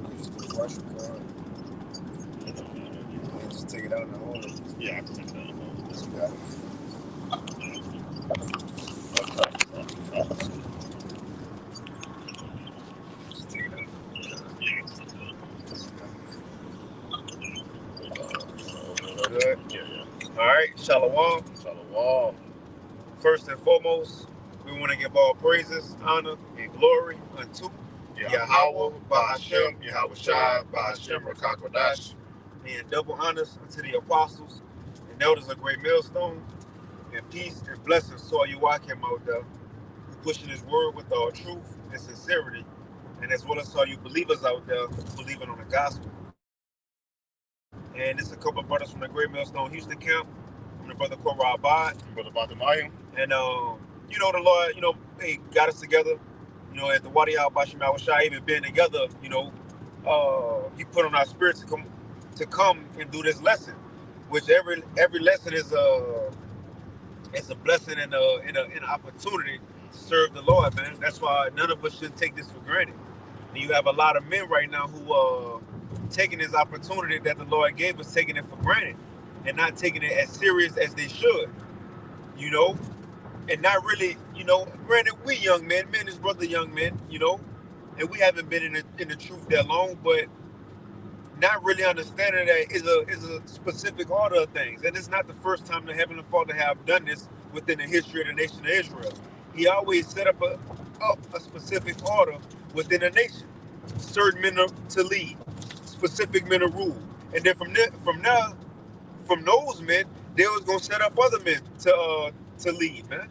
we just put a rush card and just take it out in the hole. Yeah, I can take it out in the hole. Just got it. Okay. Just take it out. Good. Yeah. All right, Shalom. Shalom. First and foremost, we want to give all praises, honor, and glory unto Yahweh, Bahashem, Yahweh Shai, Bahashem, Rakakwadash. and double honors unto the apostles and elders of Great Millstone, and peace and blessings to all you Wakim out there who pushing His word with all truth and sincerity, and as well as all you believers out there who believing on the gospel. And this is a couple of brothers from the Great Millstone Houston camp, from the brother Korah Abad, Brother Batamayim. and the Lord, He got us together, at the Wadi Al Bashim Al Shai, even being together, He put on our spirits to come and do this lesson, which every lesson is a blessing and an opportunity to serve the Lord, man. That's why none of us should take this for granted. And you have a lot of men right now who taking this opportunity that the Lord gave us, taking it for granted, and not taking it as serious as they should, and not really, granted, we young men is brother young men, and we haven't been in the truth that long, but not really understanding that is a specific order of things. And it's not the first time the Heavenly Father have done this within the history of the nation of Israel. He always set up a specific order within a nation. Certain men to lead, specific men to rule. And then from those men, they was gonna set up other men to lead, man.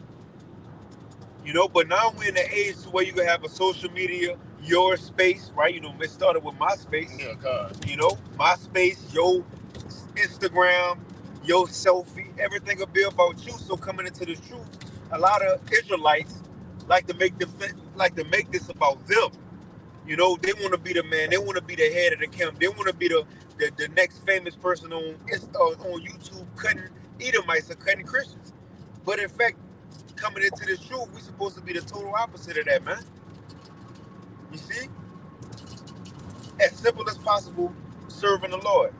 But now we're in the age where you can have a social media, your space, right? It started with MySpace. Yeah, God. MySpace, your Instagram, your selfie, everything will be about you. So coming into the truth, a lot of Israelites like to make this about them. They want to be the man. They want to be the head of the camp. They want to be the next famous person on YouTube cutting Edomites or cutting Christians. But in fact, coming into this truth, we're supposed to be the total opposite of that, man. You see? As simple as possible, serving the Lord.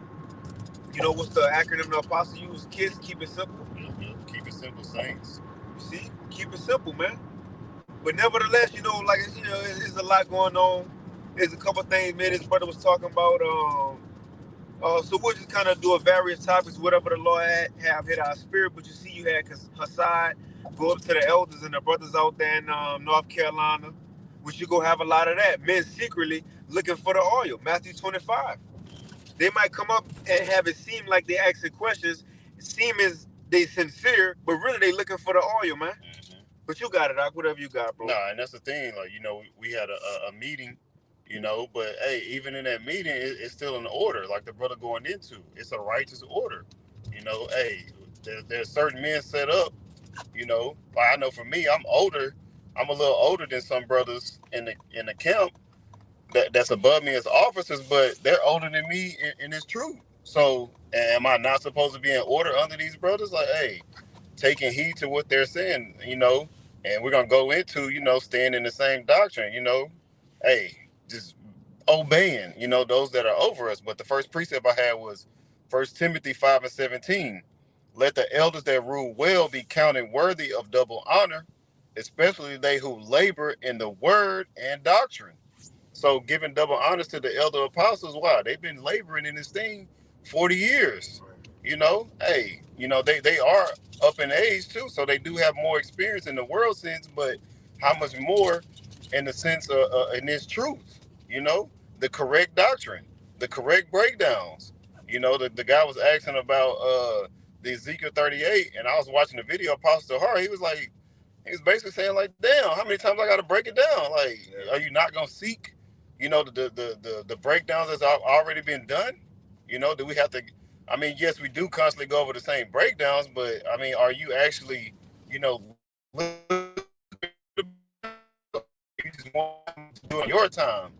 What's the acronym the apostle use? KISS, keep it simple. Mm-hmm. Keep it simple, saints. You see? Keep it simple, man. But nevertheless, there's a lot going on. There's a couple things, man, this brother was talking about. So we'll just kind of do a various topics, whatever the Lord have hit our spirit. But you see, you had Hassad go up to the elders and the brothers out there in North Carolina, which you gonna have a lot of that. Men secretly looking for the oil. Matthew 25. They might come up and have it seem like they asking questions, seem as they sincere, but really they looking for the oil, man. Mm-hmm. But you got it, Doc. Whatever you got, bro. Nah, and that's the thing. Like, we had a meeting, but hey, even in that meeting, it's still an order. Like the brother going into, it's a righteous order. Hey, there's certain men set up. Like I know for me, I'm older. I'm a little older than some brothers in the camp that's above me as officers, but they're older than me in this truth. So, am I not supposed to be in order under these brothers? Like, hey, taking heed to what they're saying, and we're gonna go into, staying in the same doctrine, hey, just obeying, those that are over us. But the first precept I had was 1 Timothy 5:17. Let the elders that rule well be counted worthy of double honor, especially they who labor in the word and doctrine. So giving double honors to the elder apostles, why? They've been laboring in this thing 40 years. Hey, they are up in age too, so they do have more experience in the world sense, but how much more in the sense of in this truth, the correct doctrine, the correct breakdowns. The guy was asking about the Ezekiel 38, and I was watching the video of Apostle Hart. He was basically saying like, damn, how many times I got to break it down? Like, are you not going to seek, the breakdowns that's already been done? Do we have to, yes, we do constantly go over the same breakdowns, but are you actually, you just want to do it on your time?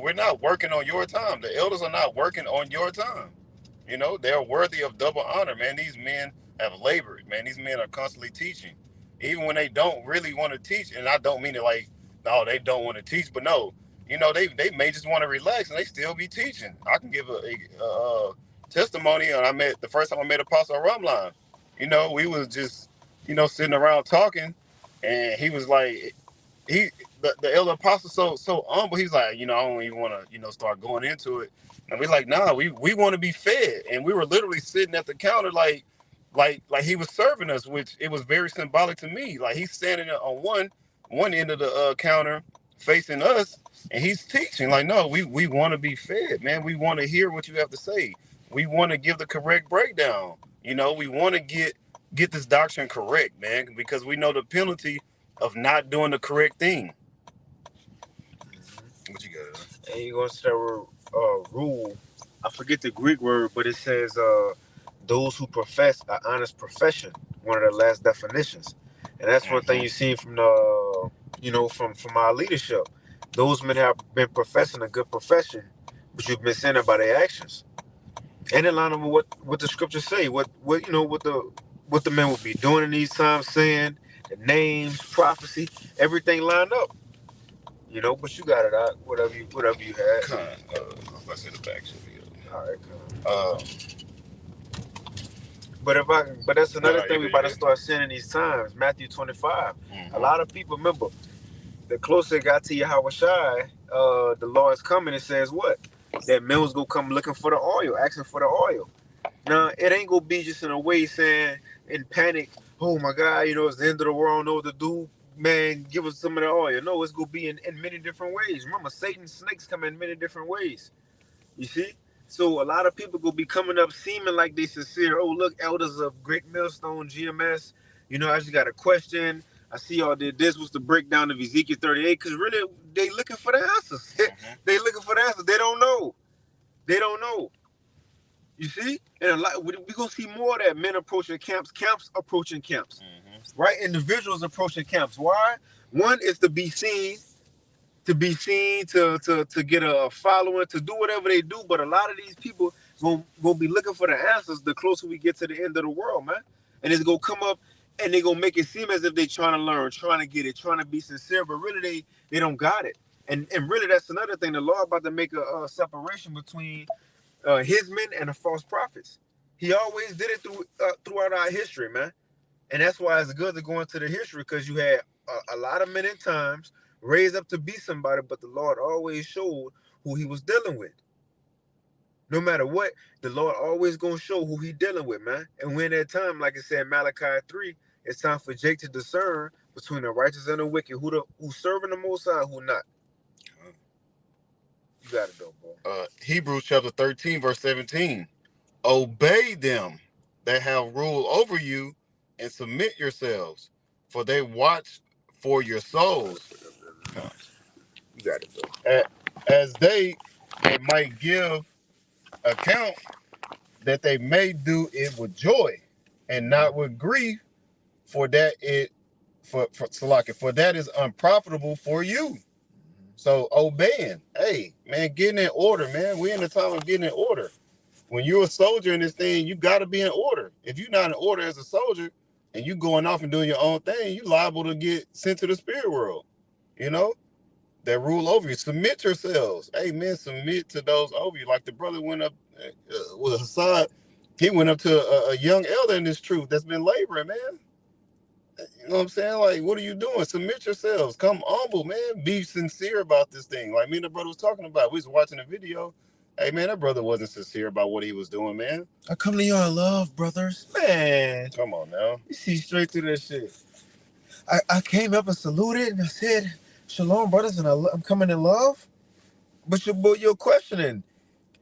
We're not working on your time. The elders are not working on your time. They're worthy of double honor, man. These men have labored, man. These men are constantly teaching. Even when they don't really want to teach, and I don't mean it like, no, they don't want to teach, but no, you know, they may just want to relax and they still be teaching. I can give a testimony. And I met the first time I met Apostle Rumline. You know, we was just, you know, sitting around talking, and he was like, he the elder apostle so humble. He's like, you know, I don't even want to, you know, start going into it. And we're like, nah, we want to be fed. And we were literally sitting at the counter like he was serving us, which it was very symbolic to me. Like he's standing on one end of the counter facing us, and he's teaching. Like, no, we want to be fed, man. We want to hear what you have to say. We want to give the correct breakdown. You know, we want to get this doctrine correct, man, because we know the penalty of not doing the correct thing. What you got? And you're gonna say rule. I forget the Greek word, but it says those who profess an honest profession. One of the last definitions, and that's one thing you see from the, you know, from our leadership. Those men have been professing a good profession, but you've been sinning by their actions. And in line with what the scriptures say, what you know, what the men will be doing in these times, saying the names, prophecy, everything lined up. You know, but you got it out. Whatever you had. Let's hit the back should be All right, but that's another thing we about to start seeing in these times. Matthew 25. A lot of people, remember, the closer it got to Yahweh Shai, the Lord is coming. It says what? That men was gonna come looking for the oil, asking for the oil. Now it ain't gonna be just in a way saying in panic, oh my God, you know, it's the end of the world, I don't know what to do. Man, give us some of the oil. No, it's gonna be in many different ways. Remember, Satan's snakes come in many different ways. You see? So a lot of people will be coming up seeming like they sincere. Oh, look, elders of Great Millstone, GMS. You know, I just got a question. I see y'all did this. What's the breakdown of Ezekiel 38? Because really, they looking for the answers. They looking for the answers. They don't know. They don't know. You see? And a lot, we're going to see more of that. Men approaching camps approaching camps. Right? Individuals approaching camps. Why? One is to be seen, to get a following, to do whatever they do. But a lot of these people gonna be looking for the answers the closer we get to the end of the world, man. And it's gonna come up and they gonna make it seem as if they trying to learn, trying to get it, trying to be sincere, but really they don't got it. And really that's another thing. The Lord about to make a separation between his men and the false prophets. He always did it throughout our history, man. And that's why it's good to go into the history, because you had a lot of men in times raised up to be somebody, but the Lord always showed who he was dealing with. No matter what, the Lord always gonna show who he dealing with, man. And when that time, like I said, Malachi 3, it's time for Jake to discern between the righteous and the wicked, who's serving the Most High, who not. You got it though, bro. Hebrews chapter 13, verse 17. Obey them that have rule over you, and submit yourselves, for they watch for your souls. You got it, bro. As they might give account that they may do it with joy and not with grief, for that is unprofitable for you. So obeying, hey man, getting in order, man. We're in the time of getting in order. When you're a soldier in this thing, you got to be in order. If you're not in order as a soldier and you going off and doing your own thing, you're liable to get sent to the spirit world. You know, that rule over you. Submit yourselves. Hey man, submit to those over you. Like the brother went up with Hassan, he went up to a young elder in this truth that's been laboring, man. You know what I'm saying? Like, what are you doing? Submit yourselves. Come humble, man. Be sincere about this thing. Like me and the brother was talking about. We was watching a video. Hey, man, that brother wasn't sincere about what he was doing, man. I come to you in love, brothers. Man. Come on now. You see straight through that shit. I came up and saluted and I said, Shalom, brothers, and I'm coming in love. But you're questioning.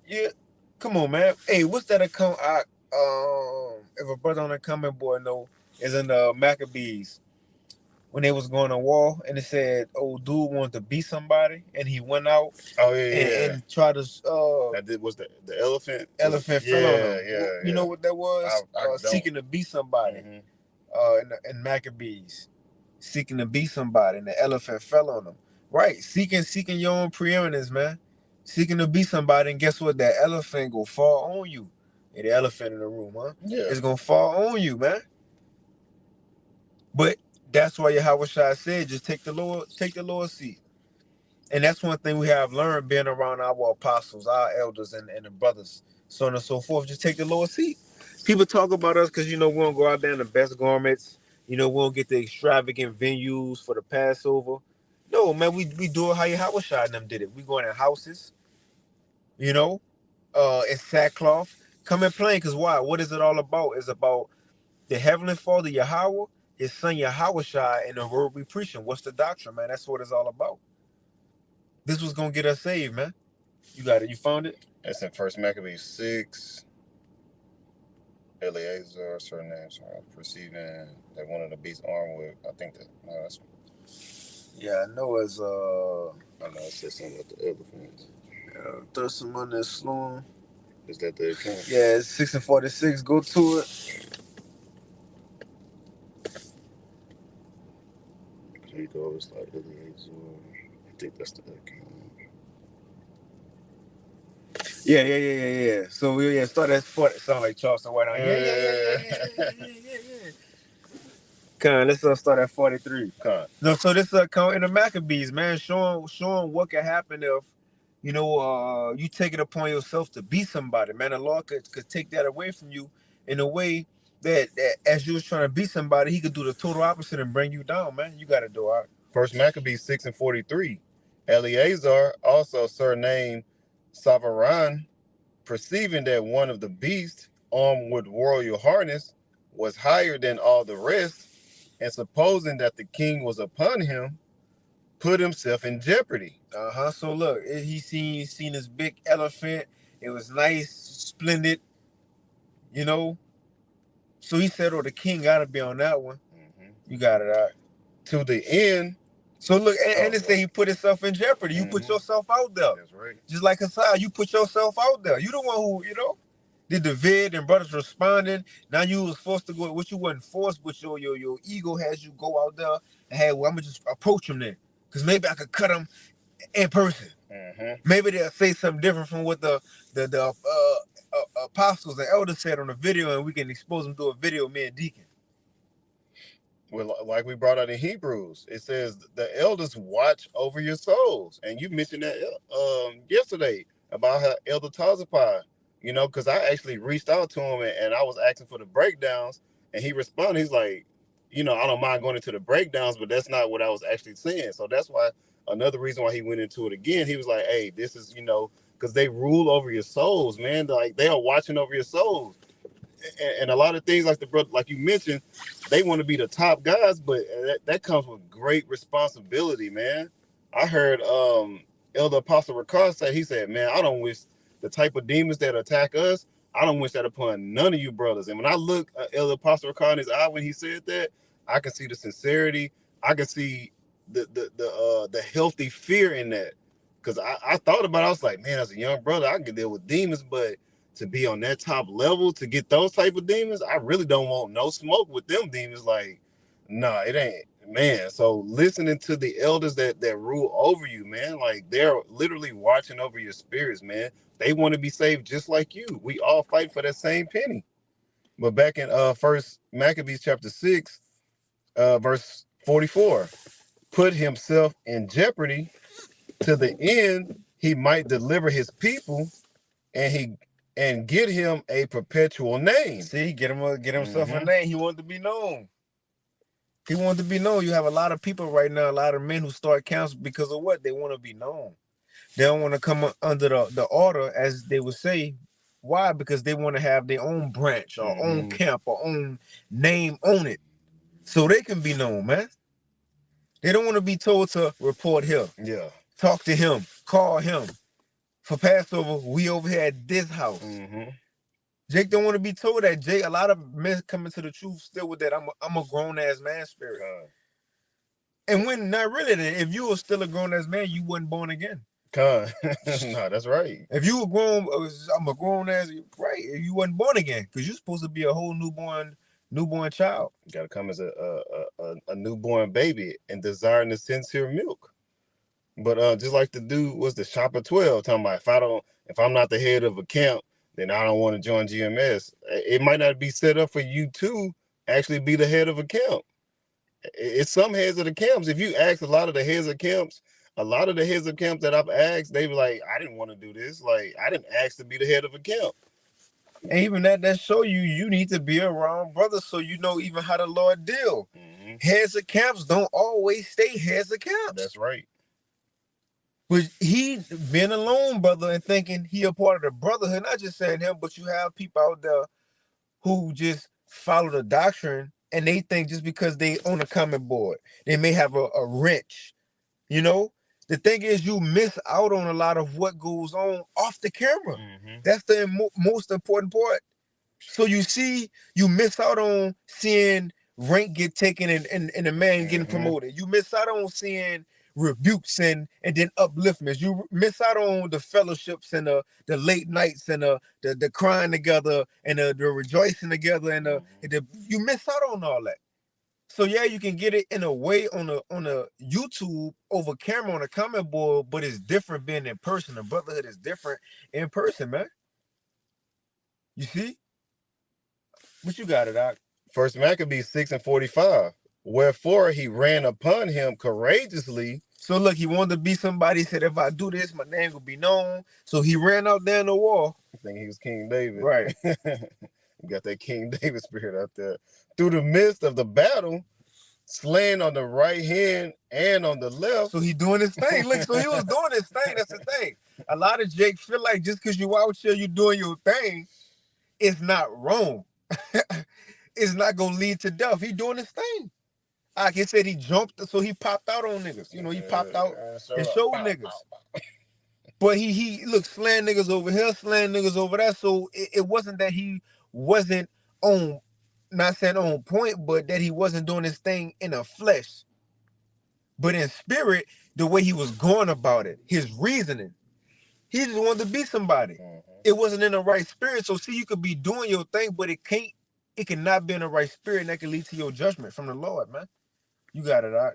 Yeah. Come on, man. Hey, what's that account? If a brother on the comment board know, is in the Maccabees. When they was going to war, and it said, "Oh, dude wanted to beat somebody, and he went out, and tried to." That was the elephant. Elephant fell on him. Yeah. You know what that was? Seeking to beat somebody. In Maccabees, seeking to beat somebody, and the elephant fell on him. Right, seeking your own preeminence, man. Seeking to beat somebody, and guess what? That elephant gonna fall on you. Yeah, the elephant in the room, huh? Yeah, it's gonna fall on you, man. But that's why Yahweh Shai said, just take the Lord's seat. And that's one thing we have learned being around our apostles, our elders, and the brothers, so on and so forth. Just take the lower seat. People talk about us because, we don't go out there in the best garments. We don't get the extravagant venues for the Passover. No, man, we do it how Yahweh and them did it. We going in houses, in sackcloth. Come and play, because why? What is it all about? It's about the Heavenly Father, Yahweh, His Son, Yahweh and the word we preaching. What's the doctrine, man? That's what it's all about. This was going to get us saved, man. You got it. You found it? That's in 1 Maccabees 6. Eleazar, certain names, perceiving that one of the beasts armed with, I think that, no, that's... Yeah, I know it's, I know it says something about the elephants. throw some on that slow. Is that the account? Yeah, it's 6:46. Go to it. Here you go. It's like Eleazar. I think that's the account. Yeah. So we start at 40. Sound like Charleston White. Yeah. Come, let's start at 43. Come. No, so this account in the Maccabees, man, showing what can happen if you take it upon yourself to be somebody, man. The Lord could take that away from you in a way that as you was trying to be somebody, He could do the total opposite and bring you down, man. You got to do it. 1 Maccabees 6:43. Eleazar, also surnamed Savaran, perceiving that one of the beasts armed with royal harness was higher than all the rest, and supposing that the king was upon him, put himself in jeopardy. So look, he seen this big elephant. It was nice, splendid, So he said, the king got to be on that one. You got it out. To the end. So look, and it say he put himself in jeopardy. You put yourself out there. That's right. Just like Hassan, you put yourself out there. You the one who, did the vid and brothers responding. Now you was forced to go, which you wasn't forced, but your ego has you go out there and hey, well, I'm gonna just approach him then. Because maybe I could cut him in person. Maybe they'll say something different from what the apostles and elders said on the video, and we can expose them to a video, me and Deacon. Well, like we brought out in Hebrews, it says the elders watch over your souls. And you mentioned that yesterday about how Elder Tazapai, because I actually reached out to him and I was asking for the breakdowns, and he responded. He's like, I don't mind going into the breakdowns, but that's not what I was actually saying. So that's why another reason why he went into it again. He was like, hey, this is, because they rule over your souls, man. Like they are watching over your souls. And a lot of things like the brother, like you mentioned, they want to be the top guys, but that comes with great responsibility, man. I heard Elder Apostle Ricard say, he said, man, I don't wish the type of demons that attack us, I don't wish that upon none of you brothers. And when I look at Elder Apostle Ricard in his eye when he said that, I can see the sincerity. I can see the healthy fear in that. Because I thought about it, I was like, man, as a young brother, I can deal with demons, but to be on that top level, to get those type of demons, I really don't want no smoke with them demons. Like, nah, it ain't, man. So listening to the elders that rule over you, man, like they're literally watching over your spirits, man. They want to be saved just like you. We all fight for that same penny. But back in 1 Maccabees chapter 6, verse 44, put himself in jeopardy to the end he might deliver his people, and get him a perpetual name. See, get himself a name. He wanted to be known. He wanted to be known. You have a lot of people right now, a lot of men who start council because of what? They want to be known. They don't want to come under the order, as they would say. Why? Because they want to have their own branch or own camp or own name on it. So they can be known, man. They don't want to be told to report here. Yeah. Talk to him. Call him. For Passover, we over here at this house. Jake don't want to be told that. Jake, a lot of men coming to the truth still with that. I'm a grown ass man spirit. And when not really, if you were still a grown ass man, you wasn't born again. No, that's right. If you were grown, I'm a grown ass, right? You wasn't born again because you're supposed to be a whole newborn child. You gotta come as a newborn baby and desiring the sincere milk. But just like the dude was the Shopper 12 talking about if I'm not the head of a camp, then I don't want to join GMS. It might not be set up for you to actually be the head of a camp. It's some heads of the camps. If you ask a lot of the heads of camps, A lot of the heads of camps that I've asked, they were like, I didn't want to do this. Like, I didn't ask to be the head of a camp. And even that show you need to be around brothers so you know even how the Lord deal. Mm-hmm. Heads of camps don't always stay heads of camps. That's right. But he being alone, brother, and thinking he a part of the brotherhood, not just saying him, but you have people out there who just follow the doctrine and they think just because they own a comment board, they may have a wrench. You know? The thing is, you miss out on a lot of what goes on off the camera. Mm-hmm. That's the most important part. So you miss out on seeing rank get taken and a man getting promoted. You miss out on seeing rebukes and then upliftments. You miss out on the fellowships and the late nights and the crying together and the rejoicing together and you miss out on all that. So yeah, you can get it in a way on a YouTube over camera on a comment board, but it's different being in person. The brotherhood is different in person, man. You see? But you got it, Doc. First Maccabees 6:45. Wherefore he ran upon him courageously. So look, he wanted to be somebody. Said, if I do this, my name will be known. So he ran out there in the wall. I think he was King David. Right. Got that King David spirit out there. Through the midst of the battle, slain on the right hand and on the left. So he doing his thing. Look, so he was doing his thing. That's the thing. A lot of Jakes feel like just because you out here, you doing your thing, it's not wrong. It's not gonna lead to death. He doing his thing. Like he said, he jumped, so he popped out on niggas. You know, he popped out and showed niggas. But he look, slaying niggas over here, slaying niggas over there. So it wasn't that he wasn't on, not saying on point, but that he wasn't doing his thing in the flesh. But in spirit, the way he was going about it, his reasoning, he just wanted to be somebody. It wasn't in the right spirit. So see, you could be doing your thing, but it cannot be in the right spirit, and that can lead to your judgment from the Lord, man. You got it, all right.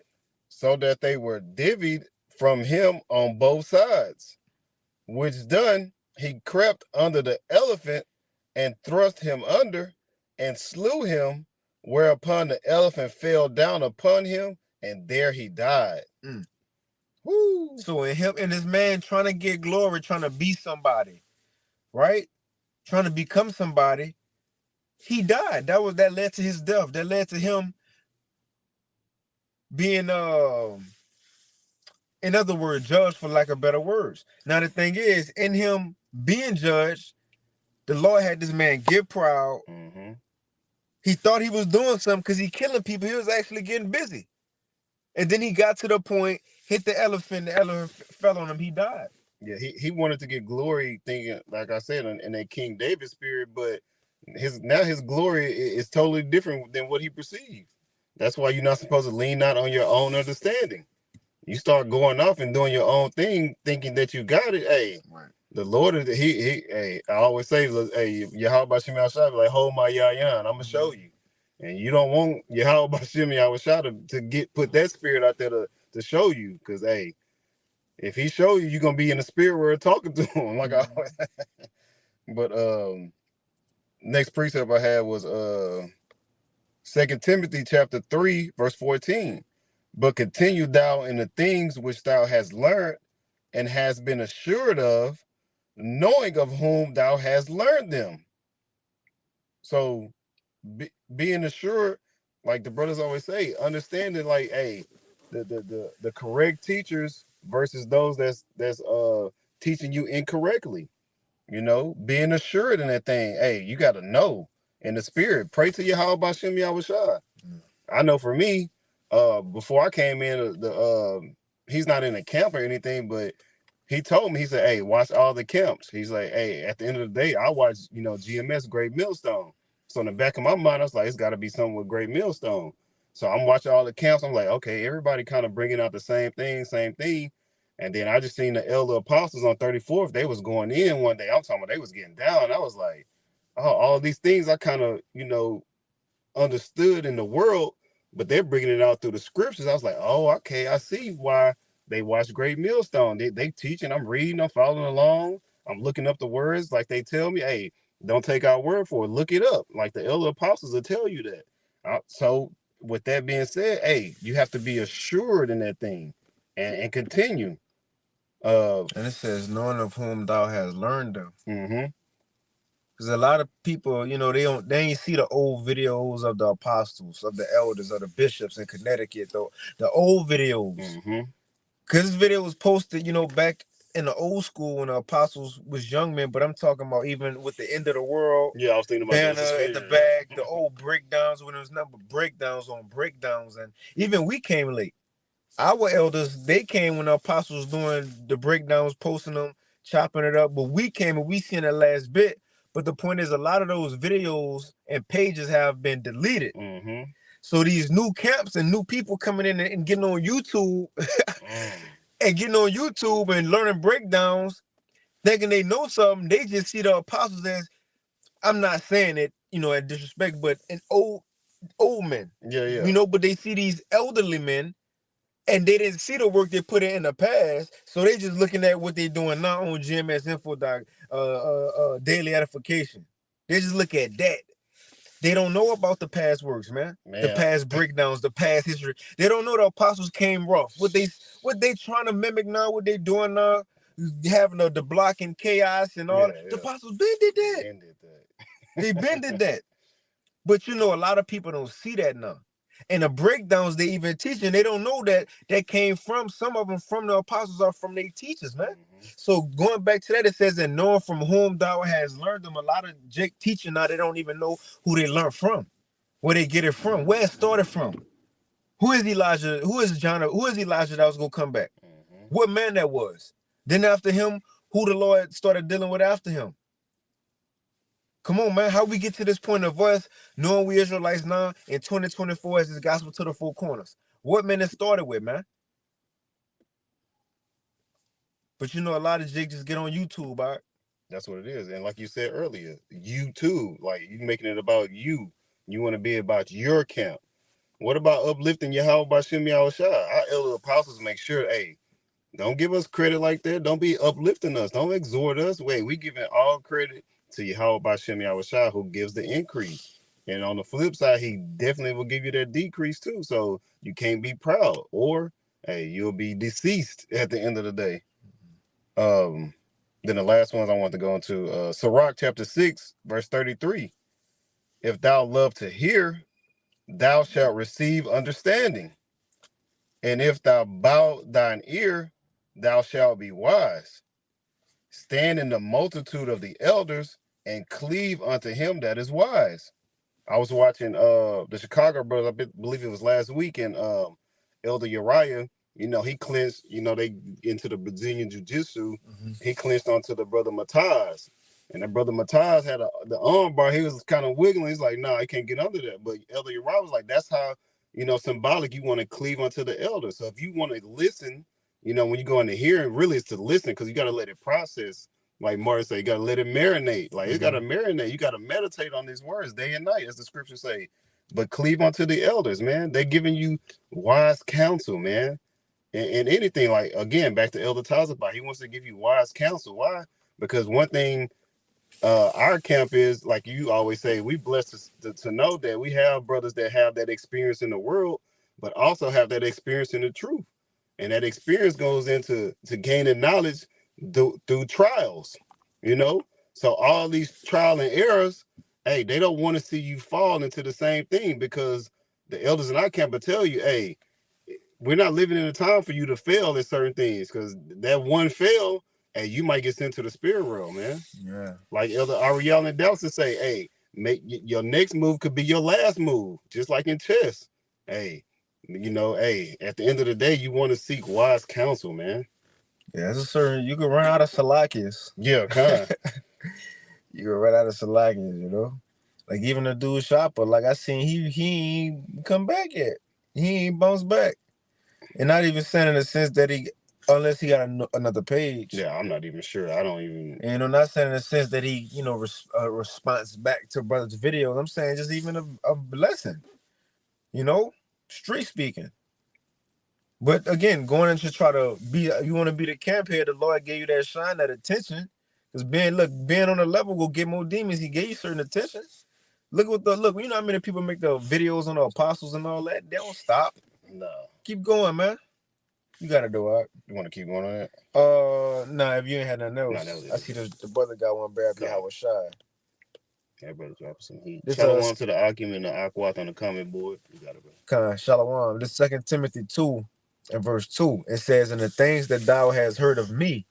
So that they were divvied from him on both sides, which done, he crept under the elephant and thrust him under and slew him, whereupon the elephant fell down upon him, and there he died. Woo. So in him and this man trying to get glory, trying to be somebody, right? Trying to become somebody, he died. That led to his death. That led to him being in other words, judged, for lack of better words. Now the thing is, in him being judged, the Lord had this man get proud. He thought he was doing something because he killing people. He was actually getting busy. And then he got to the point, hit the elephant fell on him, he died. Yeah, he wanted to get glory, thinking, like I said, in that King David spirit, but his glory is totally different than what he perceived. That's why you're not supposed to lean out on your own understanding. You start going off and doing your own thing, thinking that you got it. Hey, right. The Lord is hey, I always say, hey, Yahweh Shem Yahshua, like, hold my yayan, I'm gonna show you. And you don't want Yahweh Shem Yahshua to put that spirit out there to show you, because hey, if he show you, you're gonna be in the spirit world talking to him. Like I always. But next precept I had was 2 Timothy chapter 3, verse 14. But continue thou in the things which thou hast learned and hast been assured of, knowing of whom thou hast learned them. So being assured, like the brothers always say, understanding, like, hey, the correct teachers versus those that's teaching you incorrectly. You know, being assured in that thing. Hey, you got to know in the spirit. Pray to Yahweh Bashem Yahushua. I know for me, before I came in, he's not in a camp or anything, but he told me, he said, hey, watch all the camps. He's like, hey, at the end of the day, I watch, GMS Great Millstone. So in the back of my mind, I was like, it's got to be something with Great Millstone. So I'm watching all the camps. I'm like, okay, everybody kind of bringing out the same thing. And then I just seen the elder apostles on 34th. They was going in one day. I'm talking about they was getting down. I was like, oh, all these things I kind of, understood in the world, but they're bringing it out through the scriptures. I was like, oh, okay, I see why they watch Great Millstone. They teaching, I'm reading, I'm following along. I'm looking up the words like they tell me. Hey, don't take our word for it. Look it up. Like the elder apostles will tell you that. So with that being said, hey, you have to be assured in that thing. and continue. And it says, knowing of whom thou hast learned them. Because a lot of people, they ain't see the old videos of the apostles, of the elders, of the bishops in Connecticut, though. The old videos. Because this video was posted, back in the old school when the apostles was young men, but I'm talking about even with the end of the world. Yeah, I was thinking about banner at the back, the old breakdowns when there was number breakdowns on breakdowns, and even we came late. Our elders, they came when the apostles doing the breakdowns, posting them, chopping it up, but we came and we seen that last bit. But the point is, a lot of those videos and pages have been deleted. So these new camps and new people coming in and getting on YouTube and learning breakdowns, thinking they know something, they just see the apostles as, I'm not saying it, at disrespect, but an old men. Yeah. But they see these elderly men and they didn't see the work they put in the past. So they just looking at what they're doing now on GMS Info Daily Edification. They just look at that. They don't know about the past works, man. The past breakdowns, the past history. They don't know the apostles came rough. What they trying to mimic now, what they doing now, having the blocking chaos and all. The apostles did that. They did that. But a lot of people don't see that now. And the breakdowns they even teaching, they don't know that came from, some of them from the apostles or from their teachers, man. So going back to that, it says, and knowing from whom thou has learned them. A lot of Jake teaching now, they don't even know who they learned from, where they get it from, where it started from. Who is Elijah? Who is John? Who is Elijah that was going to come back? What man that was? Then after him, who the Lord started dealing with after him? Come on, man. How we get to this point of us knowing we Israelites now in 2024 as this gospel to the four corners? What men it started with, man? But a lot of Jake just get on YouTube, all right? That's what it is. And like you said earlier, you too, like you making it about you. You want to be about your camp. What about uplifting Yahweh B'Shem Yahushua? Our elder apostles make sure, hey, don't give us credit like that. Don't be uplifting us. Don't exhort us. Wait, we giving all credit to Yahweh B'Shem Yahushua, who gives the increase. And on the flip side, he definitely will give you that decrease too. So you can't be proud, or hey, you'll be deceased at the end of the day. Then the last ones I want to go into, Sirach chapter 6, verse 33. If thou love to hear, thou shalt receive understanding. And if thou bow thine ear, thou shalt be wise. Stand in the multitude of the elders and cleave unto him that is wise. I was watching the Chicago Brothers, I believe it was last week, and Elder Uriah, he clinched, they into the Brazilian Jiu-Jitsu. He clinched onto the brother Mataz. And that brother Mataz had the arm bar. He was kind of wiggling. He's like, nah, I can't get under that. But Elder Uriah was like, that's how, symbolic, you want to cleave unto the elder. So if you want to listen, when you go into hearing, really it's to listen, because you got to let it process. Like Martin said, you got to let it marinate. Like it got to marinate. You got to meditate on these words day and night, as the scriptures say. But cleave unto the elders, man. They're giving you wise counsel, man. And anything, like, again, back to Elder Tazabah, he wants to give you wise counsel. Why? Because one thing our camp is, like you always say, we blessed to know that we have brothers that have that experience in the world, but also have that experience in the truth. And that experience goes into gaining knowledge through trials, So all these trial and errors, hey, they don't want to see you fall into the same thing, because the elders in our camp will tell you, hey, we're not living in a time for you to fail at certain things, because that one fail, hey, you might get sent to the spirit realm, man. Yeah. Like Elder Ariel and Delson say, hey, make your next move could be your last move, just like in chess. Hey, hey, at the end of the day, you want to seek wise counsel, man. Yeah, there's a certain, you can run out of Salakias. Yeah, kind of. You can run out of Salakias, Like even the dude Shopper, like I seen, he ain't come back yet. He ain't bounced back. And not even saying in the sense that unless he got another page. Yeah, I'm not even sure. I don't even. And not saying in the sense that he, response back to brothers' videos. I'm saying just even a blessing, street speaking. But again, going in to try to be, you want to be the camp head, the Lord gave you that shine, that attention. Because being on the level will get more demons. He gave you certain attention. Look, how many people make the videos on the apostles and all that? They don't stop. No. Keep going, man. You got to do it. You want to keep going on that? Nah, if you ain't had nothing else. Nah, that was it. I see the brother got one bad Go how was shy. That brother dropping some heat. This, Shalom to the Akim and the Aquat on the comment board. You got it, bro. Shalom. This 2 Timothy 2 and verse 2. It says, "And the things that thou hast heard of me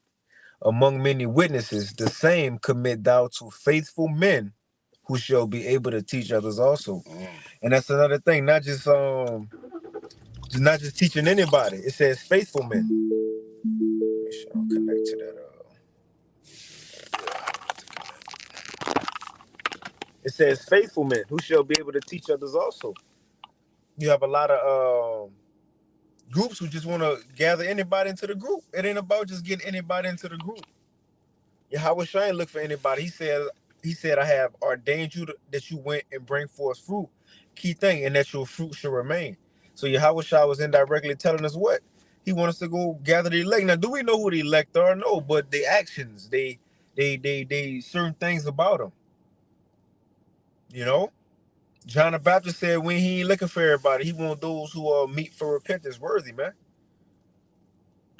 among many witnesses, the same commit thou to faithful men who shall be able to teach others also." And that's another thing, not just teaching anybody. It says faithful men. Make sure I'll connect to that. It says faithful men who shall be able to teach others also. You have a lot of groups who just want to gather anybody into the group. It ain't about just getting anybody into the group. Yahweh Shai ain't look for anybody. He said, "I have ordained you that you went and bring forth fruit." Key thing, and that your fruit should remain. So Yahweh Shai was indirectly telling us what? He wants us to go gather the elect. Now, do we know who the elect are? No, but the actions, they certain things about them. You know? John the Baptist said when he ain't looking for everybody, he want those who are meet for repentance worthy, man.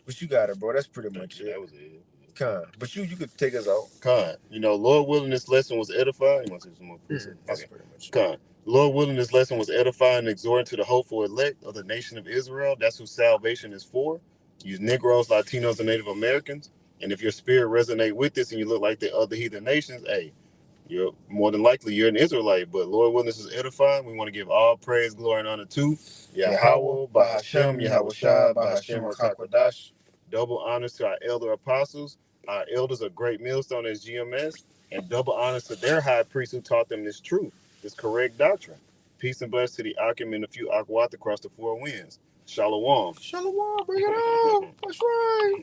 But you got it, bro. That's pretty much it. That was it. But you could take us out. You know, Lord willing, this lesson was edifying. You want to say some more? That's pretty much it. Lord willing, this lesson was edifying and exhorting to the hopeful elect of the nation of Israel. That's who salvation is for. You Negroes, Latinos, and Native Americans. And if your spirit resonate with this and you look like the other heathen nations, hey, you're more than likely you're an Israelite. But Lord willing, this is edifying. We want to give all praise, glory, and honor to Yahweh, Bahashem, Yahweh Shai, Bahashem, Rakakwadash. Double honors to our elder apostles. Our elders are great millstone as GMS, and double honors to their high priest who taught them this truth, this correct doctrine. Peace and blessings to the Akim and a few Akwat across the four winds. Shalom. Shalom, bring it on. That's right.